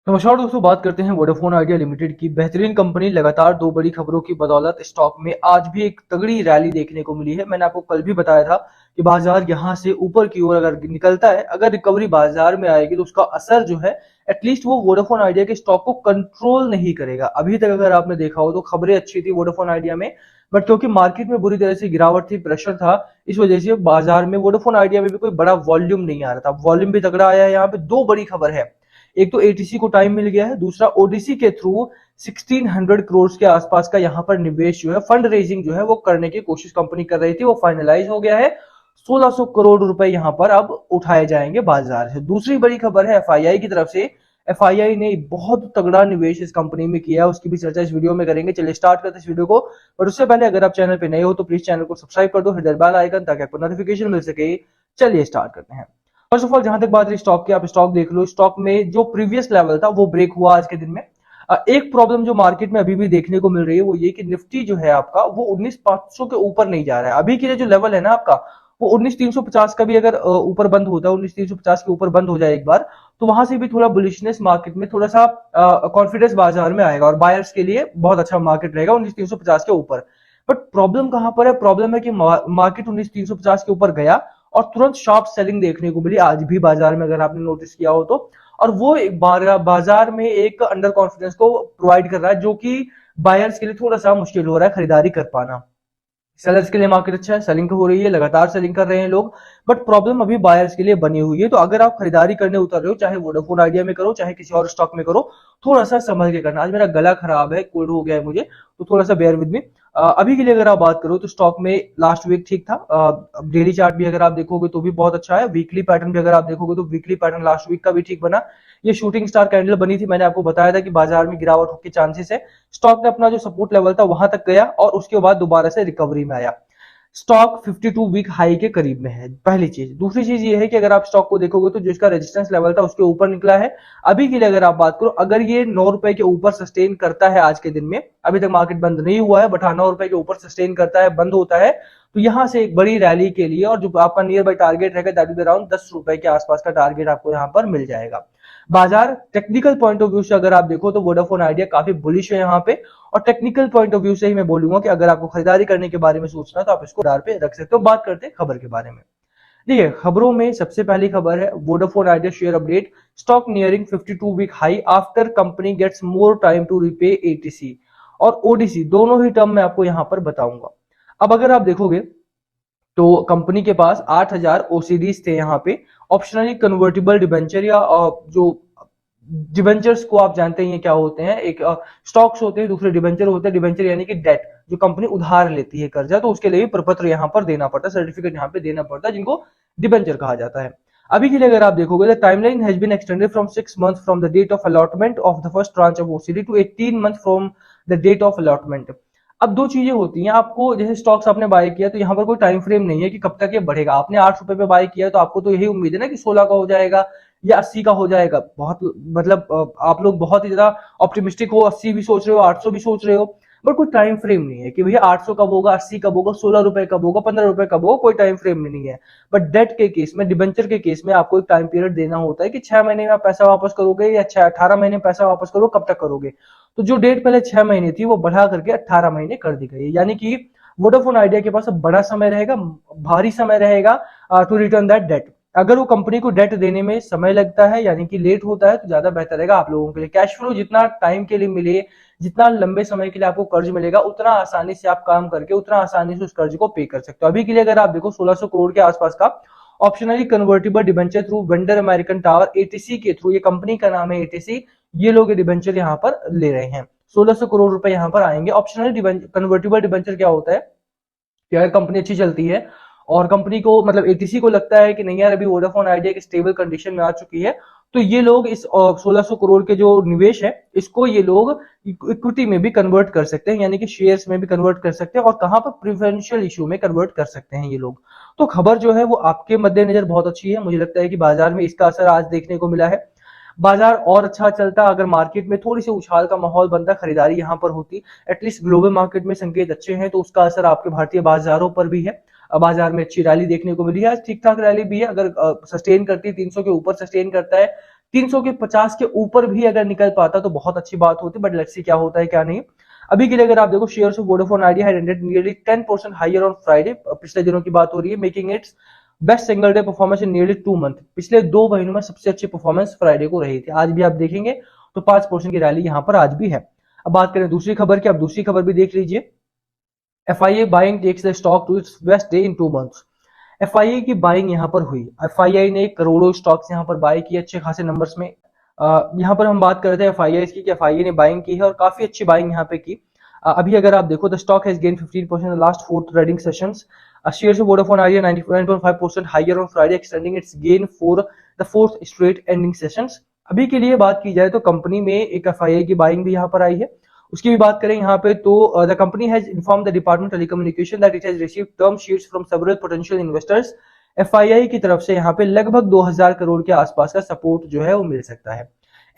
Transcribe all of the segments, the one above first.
नमस्कार दोस्तों, बात करते हैं वोडाफोन आइडिया लिमिटेड की। बेहतरीन कंपनी लगातार दो बड़ी खबरों की बदौलत स्टॉक में आज भी एक तगड़ी रैली देखने को मिली है। मैंने आपको कल भी बताया था कि बाजार यहां से ऊपर की ओर अगर निकलता है, अगर रिकवरी बाजार में आएगी तो उसका असर जो है एटलीस्ट वो वोडाफोन आइडिया के स्टॉक को कंट्रोल नहीं करेगा। अभी तक अगर आपने देखा हो तो खबरें अच्छी थी वोडाफोन आइडिया में, बट क्योंकि मार्केट में बुरी तरह से गिरावट थी, प्रेशर था, इस वजह से बाजार में वोडाफोन आइडिया में भी कोई बड़ा वॉल्यूम नहीं आ रहा था। वॉल्यूम भी तगड़ा आया है। यहाँ पे दो बड़ी खबर है, एक तो एटीसी को टाइम मिल गया है, दूसरा ओडीसी के थ्रू 1600 करोड़ के आसपास का यहाँ पर निवेश जो है, फंड रेजिंग जो है वो करने की कोशिश कंपनी कर रही थी, वो फाइनलाइज हो गया है। 1600 करोड़ रुपए यहाँ पर अब उठाए जाएंगे बाजार से। दूसरी बड़ी खबर है एफआईआई की तरफ से। एफआईआई ने बहुत तगड़ा निवेश इस कंपनी में किया है, उसकी भी चर्चा इस वीडियो में करेंगे। चलिए स्टार्ट करते हैं इस वीडियो को। और उससे पहले अगर आप चैनल पे नए हो तो प्लीज चैनल को सब्सक्राइब कर दो, हिट द बेल आइकन ताकि आपको नोटिफिकेशन मिल सके। चलिए स्टार्ट करते हैं। फर्स्ट ऑफ ऑल जहां तक बात रही स्टॉक की, आप स्टॉक देख लो। स्टॉक में जो प्रीवियस लेवल था वो ब्रेक हुआ आज के दिन में। एक प्रॉब्लम जो मार्केट में अभी भी देखने को मिल रही है वो ये कि निफ्टी जो है आपका वो 19,500 के ऊपर नहीं जा रहा है। अभी के लिए जो लेवल है ना आपका, वो 19,350 का भी अगर ऊपर बंद होता है, 19,350 के ऊपर बंद हो जाए एक बार, तो वहां से भी थोड़ा बुलिशनेस मार्केट में, थोड़ा सा कॉन्फिडेंस बाजार में आएगा और बायर्स के लिए बहुत अच्छा मार्केट रहेगा 19,350 के ऊपर। बट प्रॉब्लम कहां पर है? प्रॉब्लम है कि मार्केट 19,350 के ऊपर गया और तुरंत शॉर्ट सेलिंग देखने को मिली आज भी बाजार में, अगर आपने नोटिस किया हो तो। और वो एक बाजार में एक अंडर कॉन्फिडेंस को प्रोवाइड कर रहा है, जो कि बायर्स के लिए थोड़ा सा मुश्किल हो रहा है खरीदारी कर पाना। सेलर्स के लिए मार्केट अच्छा है, सेलिंग हो रही है, लगातार सेलिंग कर रहे हैं लोग। बट प्रॉब्लम अभी बायर्स के लिए बनी हुई है। तो अगर आप खरीदारी करने उतर रहे हो, चाहे वोडाफोन आइडिया में करो चाहे किसी और स्टॉक में करो, थोड़ा सा संभल के करना। आज मेरा गला खराब है, कोल्ड हो गया है मुझे, तो थोड़ा सा बेयर विद मी। अभी के लिए अगर आप बात करो तो स्टॉक में लास्ट वीक ठीक था। डेली चार्ट भी अगर आप देखोगे तो भी बहुत अच्छा है। वीकली पैटर्न भी अगर आप देखोगे तो वीकली पैटर्न लास्ट वीक का भी ठीक बना। ये शूटिंग स्टार कैंडल बनी थी, मैंने आपको बताया था कि बाजार में गिरावट के चांसेस है। स्टॉक ने अपना जो सपोर्ट लेवल था वहां तक गया और उसके बाद दोबारा से रिकवरी में आया। स्टॉक 52 वीक हाई के करीब में है, पहली चीज। दूसरी चीज ये है कि अगर आप स्टॉक को देखोगे तो जो इसका रेजिस्टेंस लेवल था उसके ऊपर निकला है। अभी के लिए अगर आप बात करो, अगर ये 9 रुपए के ऊपर सस्टेन करता है आज के दिन में, अभी तक मार्केट बंद नहीं हुआ है, बट हाँ 9 रुपए के ऊपर सस्टेन करता है, बंद होता है, तो यहां से एक बड़ी रैली के लिए और जो आपका नियर बाई टारगेट रहेगा दैट इज अराउंड 10 रुपए के आसपास का टारगेट आपको यहां पर मिल जाएगा। बाजार टेक्निकल पॉइंट ऑफ व्यू से अगर आप देखो तो वोडाफोन आइडिया काफी बुलिश है यहाँ पे। और टेक्निकल पॉइंट ऑफ व्यू से ही मैं बोलूंगा कि अगर आपको खरीदारी करने के बारे में सोचना है तो आप इसको डार पे रख सकते हो। बात करते हैं खबर के बारे में। देखिए, खबरों में सबसे पहली खबर है Vodafone Idea share update, stock nearing 52 week high after company gets more time to repay ATC और ओडीसी, दोनों ही टर्म मैं आपको यहां पर बताऊंगा। अब अगर आप देखोगे तो कंपनी के पास 8,000 ओसीडीज थे यहाँ पे। ऑप्शनली कन्वर्टिबल डिबेंचर या जो डिबेंचर्स को आप जानते हैं क्या होते हैं, एक स्टॉक्स होते हैं, दूसरे डिबेंचर होते हैं। डिबेंचर यानी कि डेट, जो कंपनी उधार लेती है कर्जा, तो उसके लिए भी प्रपत्र यहाँ पर देना पड़ता है, सर्टिफिकेट यहाँ पे देना पड़ता है, जिनको डिबेंचर कहा जाता है। अभी के लिए अगर आप देखोगे, the timeline has been extended from 6 month from the date of allotment of the first tranche of OCD to 18 month from the date of allotment. अब दो चीजें होती हैं, आपको जैसे स्टॉक्स आपने बाय किया तो यहाँ पर कोई टाइम फ्रेम नहीं है कि कब तक ये बढ़ेगा। आपने 8 रुपए पे बाय किया तो आपको तो यही उम्मीद है ना कि 16 का हो जाएगा या 80 का हो जाएगा। बहुत मतलब आप लोग बहुत ही ज्यादा ऑप्टिमिस्टिक हो, 80 भी सोच रहे हो, 800 भी सोच रहे हो, बट कोई टाइम फ्रेम नहीं है कि भैया 800 कब होगा, 80 कब होगा, 16 रुपए कब होगा, 15 रुपए कब होगा, कोई टाइम फ्रेम नहीं है। बट डेट के केस में, डिबेंचर के केस में आपको एक टाइम पीरियड देना होता है कि 6 महीने में आप पैसा वापस करोगे या 18 महीने में पैसा वापस करोगे, कब तक करोगे। तो जो डेट पहले 6 महीने थी वो बढ़ा करके 18 महीने कर दी गई, यानी कि वोडाफोन आइडिया के पास अब बड़ा समय रहेगा, भारी समय रहेगा टू रिटर्न दैट डेट। अगर वो कंपनी को डेट देने में समय लगता है यानी कि लेट होता है तो ज्यादा बेहतर रहेगा आप लोगों के लिए। कैश फ्लो जितना टाइम के लिए मिले, जितना लंबे समय के लिए आपको कर्ज मिलेगा, उतना आसानी से आप काम करके उतना आसानी से उस कर्ज को पे कर सकते हो। अभी के लिए अगर आप देखो 1600 करोड़ के आसपास का optionally convertible debenture through vendor American Tower ATC के थ्रू, ये कंपनी का नाम है एटीसी, ये लोग डिबेंचर यहाँ पर ले रहे हैं। 1600 करोड़ रुपए यहाँ पर आएंगे। ऑप्शनल कन्वर्टिबल डिबेंचर क्या होता है कि अगर कंपनी अच्छी चलती है और कंपनी को मतलब एटीसी को लगता है कि नहीं यार अभी वोडाफोन आइडिया एक स्टेबल कंडीशन में आ चुकी है, तो ये लोग इस 1600 करोड़ के जो निवेश है इसको ये लोग इक्विटी में भी कन्वर्ट कर सकते हैं, यानी कि शेयर्स में भी कन्वर्ट कर सकते हैं और कहां पर प्रिफरेंशियल इशू में कन्वर्ट कर सकते हैं ये लोग। तो खबर जो है वो आपके मद्देनजर बहुत अच्छी है। मुझे लगता है कि बाजार में इसका असर आज देखने को मिला है। बाजार और अच्छा चलता अगर मार्केट में थोड़ी सी उछाल का माहौल बनता, खरीदारी यहां पर होती, एटलीस्ट ग्लोबल मार्केट में संकेत अच्छे हैं तो उसका असर आपके भारतीय बाजारों पर भी है। बाजार में अच्छी रैली देखने को मिली है आज, ठीक ठाक रैली भी है। अगर सस्टेन करती है 300 के ऊपर सस्टेन करता है, 300 के 50 के ऊपर भी अगर निकल पाता तो बहुत अच्छी बात होती, बट लेट्स सी क्या होता है क्या नहीं। अभी के लिए अगर आप देखो, shares of Vodafone Idea had ended nearly 10% higher on Friday, पिछले दिनों की बात हो रही है, making its best single day performance in nearly 2 month. पिछले 2 महीनों में सबसे अच्छी परफॉर्मेंस फ्राइडे को रही थी। आज भी आप देखेंगे तो 5% की रैली यहाँ पर आज भी है। अब बात करें दूसरी खबर की, अब दूसरी खबर भी देख लीजिए। FIA buying takes the stock to its best day in 2 months. FIA की बाइंग यहाँ पर हुई। FIA ने करोड़ों स्टॉक्स यहाँ पर बाय किए अच्छे खासे नंबर्स में। यहाँ पर हम बात कर रहे थे FIA की कि FIA ने बाइंग की है और काफी अच्छी बाइंग यहाँ पे की। अभी अगर आप देखो, the stock has gain 15% in last 4 trading sessions. Shares of Vodafone Idea 99.5% higher on Friday, extending its gain for the 4th straight ending sessions. अभी के लिए बात की जाए तो कंपनी में एक FIA की बाइंग भी यहाँ पर आई है। उसकी भी बात करें यहाँ पे तो the company has inform the department telecommunication that it has received term sheets from several potential investors. FIA की तरफ से यहाँ पे लगभग 2000 करोड़ के आसपास का सपोर्ट जो है वो मिल सकता है।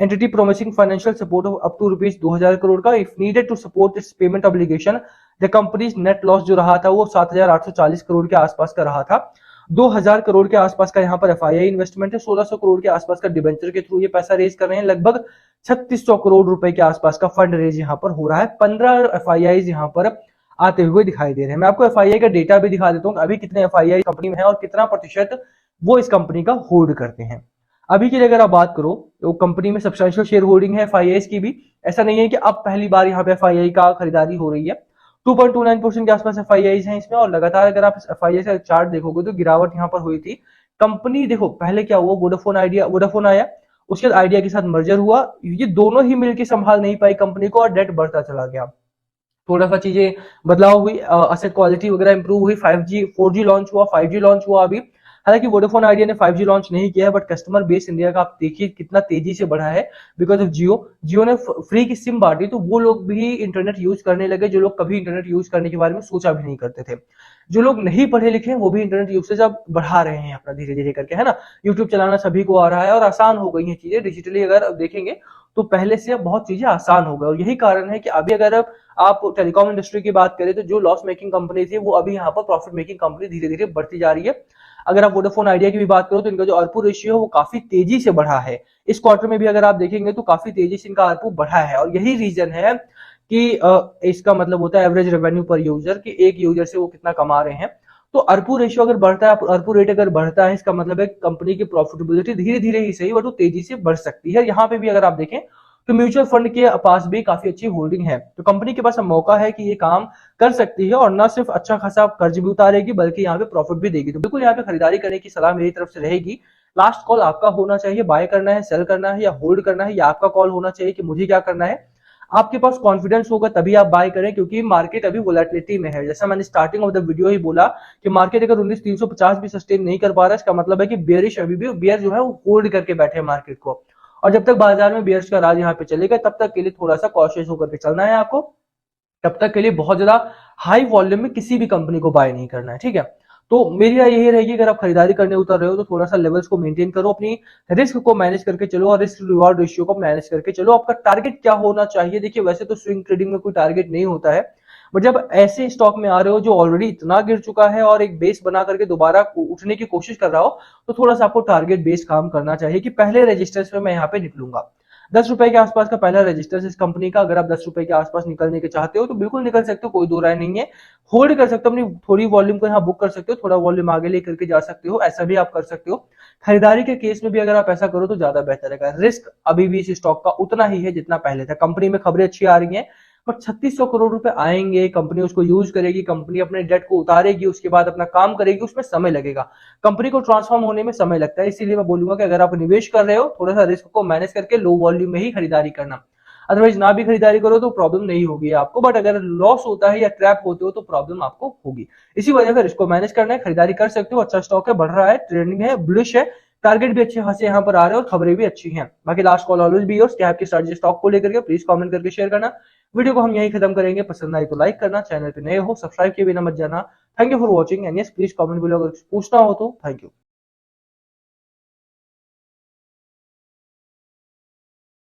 Entity promising financial support of up to rupees 2000 crore का if needed to support its payment obligation. The company's net loss जो रहा था वो 7840 करोड़ के आसपास का रहा था। 2000 करोड़ के आसपास का यहाँ पर FIA इन्वेस्टमेंट है। 1600 करोड़ के आसपास का डिबेंचर के थ्रू ये पैसा रेज कर रहे हैं। लगभग 3600 करोड़ रुपए के आसपास का फंड रेज यहाँ पर हो रहा है। 15 FIIs यहाँ पर आते हुए दिखाई दे रहे हैं। मैं आपको FIA का डेटा भी दिखा देता हूँ, अभी कितने FII कंपनी में है और कितना प्रतिशत वो इस कंपनी का होल्ड करते हैं। अभी के लिए अगर आप बात करो तो कंपनी में सब्सटेंशियल शेयर होल्डिंग है FIIs की भी। ऐसा नहीं है कि अब पहली बार यहाँ पे FII का खरीदारी हो रही है। 2.29% के आसपास FIIs हैं इसमें, और लगातार अगर आप FII का चार्ट देखोगे तो गिरावट यहाँ पर हुई थी। कंपनी देखो पहले क्या हुआ, वोडाफोन आया, उसके बाद आइडिया के साथ मर्जर हुआ, ये दोनों ही मिलकर संभाल नहीं पाई कंपनी को और डेट बढ़ता चला गया। थोड़ा सा चीजें बदलाव हुई, असेट क्वालिटी वगैरह इंप्रूव हुई, 5G 4G लॉन्च हुआ, 5G लॉन्च हुआ अभी। हालांकि वोडाफोन आइडिया ने 5G लॉन्च नहीं किया है, बट कस्टमर बेस इंडिया का आप देखिए कितना तेजी से बढ़ा है बिकॉज ऑफ जियो ने फ्री की सिम बांटी, तो वो लोग भी इंटरनेट यूज करने लगे जो लोग कभी इंटरनेट यूज करने के बारे में सोचा भी नहीं करते थे। जो लोग नहीं पढ़े लिखे हैं वो भी इंटरनेट यूसेज अब बढ़ा रहे हैं अपना धीरे धीरे करके, है ना। यूट्यूब चलाना सभी को आ रहा है और आसान हो गई है चीजें डिजिटली। अगर देखेंगे तो पहले से अब बहुत चीजें आसान हो गई, और यही कारण है कि अभी अगर आप टेलीकॉम इंडस्ट्री की बात करें तो जो लॉस मेकिंग कंपनी थी वो अभी यहाँ पर प्रॉफिट मेकिंग कंपनी धीरे धीरे बढ़ती जा रही है। अगर आप वोडाफोन आइडिया की भी बात करो तो इनका जो ARPU रेशियो है वो काफी तेजी से बढ़ा है। इस क्वार्टर में भी अगर आप देखेंगे तो काफी तेजी से इनका ARPU बढ़ा है, और यही रीजन है कि इसका मतलब होता है एवरेज रेवेन्यू पर यूजर, कि एक यूजर से वो कितना कमा रहे हैं। तो ARPU रेशियो अगर बढ़ता है, ARPU रेट अगर बढ़ता है, इसका मतलब है कंपनी की प्रॉफिटेबिलिटी धीरे धीरे ही सही बट वो तेजी से बढ़ सकती है। यहाँ पे भी अगर आप देखें तो म्यूचुअल फंड के पास भी काफी अच्छी होल्डिंग है, तो कंपनी के पास मौका है कि ये काम कर सकती है और न सिर्फ अच्छा खासा कर्ज भी उतारेगी बल्कि यहाँ पे प्रॉफिट भी देगी। तो बिल्कुल यहाँ पे खरीदारी करने की सलाह मेरी तरफ से रहेगी। लास्ट कॉल आपका होना चाहिए, बाय करना है, सेल करना है या होल्ड करना है, या आपका कॉल होना चाहिए कि मुझे क्या करना है। आपके पास कॉन्फिडेंस होगा तभी आप बाय करें, क्योंकि मार्केट अभी वोलेटिलिटी में है। जैसा मैंने स्टार्टिंग ऑफ द वीडियो ही बोला कि मार्केट अगर 19,350 भी सस्टेन नहीं कर पा रहा है, इसका मतलब है कि बेयरिश अभी भी, बेयर जो है वो होल्ड करके बैठे हैं मार्केट को, और जब तक बाजार में बेयर्स का राज यहाँ पे चलेगा तब तक के लिए थोड़ा सा कॉशियस होकर के चलना है आपको। तब तक के लिए बहुत ज्यादा हाई वॉल्यूम में किसी भी कंपनी को बाय नहीं करना है, ठीक है। तो मेरी राय यही रहेगी, अगर आप खरीदारी करने उतर रहे हो तो थोड़ा सा लेवल्स को मेंटेन करो, अपनी रिस्क को मैनेज करके चलो और रिस्क रिवॉर्ड रेशियो को मैनेज करके चलो। आपका टारगेट क्या होना चाहिए, देखिए वैसे तो स्विंग ट्रेडिंग में कोई टारगेट नहीं होता है, बट जब ऐसे स्टॉक में आ रहे हो जो ऑलरेडी इतना गिर चुका है और एक बेस बना करके दोबारा उठने की कोशिश कर रहा हो, तो थोड़ा सा आपको टारगेट बेस काम करना चाहिए कि पहले रजिस्टर्स में मैं यहाँ पे निकलूंगा। 10 रुपए के आसपास का पहला रजिस्टर इस कंपनी का, अगर आप 10 रुपए के आसपास निकलने के चाहते हो तो बिल्कुल निकल सकते हो, कोई दो राय नहीं है। होल्ड कर सकते हो, अपनी थोड़ी वॉल्यूम को यहाँ बुक कर सकते हो, थोड़ा वॉल्यूम आगे लेकर के जा सकते हो, ऐसा भी आप कर सकते हो। खरीदारी के केस में भी अगर आप ऐसा करो तो ज्यादा बेहतर है। रिस्क अभी भी इस स्टॉक का उतना ही है जितना पहले था। कंपनी में खबरें अच्छी आ रही हैं, बट 3600 करोड़ रुपए आएंगे, कंपनी उसको यूज करेगी, कंपनी अपने डेट को उतारेगी, उसके बाद अपना काम करेगी, उसमें समय लगेगा। कंपनी को ट्रांसफॉर्म होने में समय लगता है, इसीलिए मैं बोलूंगा कि अगर आप निवेश कर रहे हो थोड़ा सा रिस्क को मैनेज करके लो वॉल्यूम में ही खरीदारी करना, अदरवाइज ना भी खरीदारी करो तो प्रॉब्लम नहीं होगी आपको, बट अगर लॉस होता है या ट्रैप होते हो तो प्रॉब्लम आपको होगी। इसी वजह से इसको मैनेज करना है, खरीदारी कर सकते हो। अच्छा स्टॉक है, बढ़ रहा है, ट्रेंडिंग है, बुलिश है, टारगेट भी अच्छे खासे यहाँ पर आ रहे हैं और खबरें भी अच्छी हैं। बाकी last call always be yours, क्या आपकी स्ट्रैटेजी स्टॉक को लेकर के प्लीज कमेंट करके शेयर करना। वीडियो को हम यही खत्म करेंगे, पसंद आई तो लाइक करना, चैनल पे नए हो सब्सक्राइब किए बिना मत जाना। Thank you for watching and yes please comment below अगर पूछना हो तो। Thank you.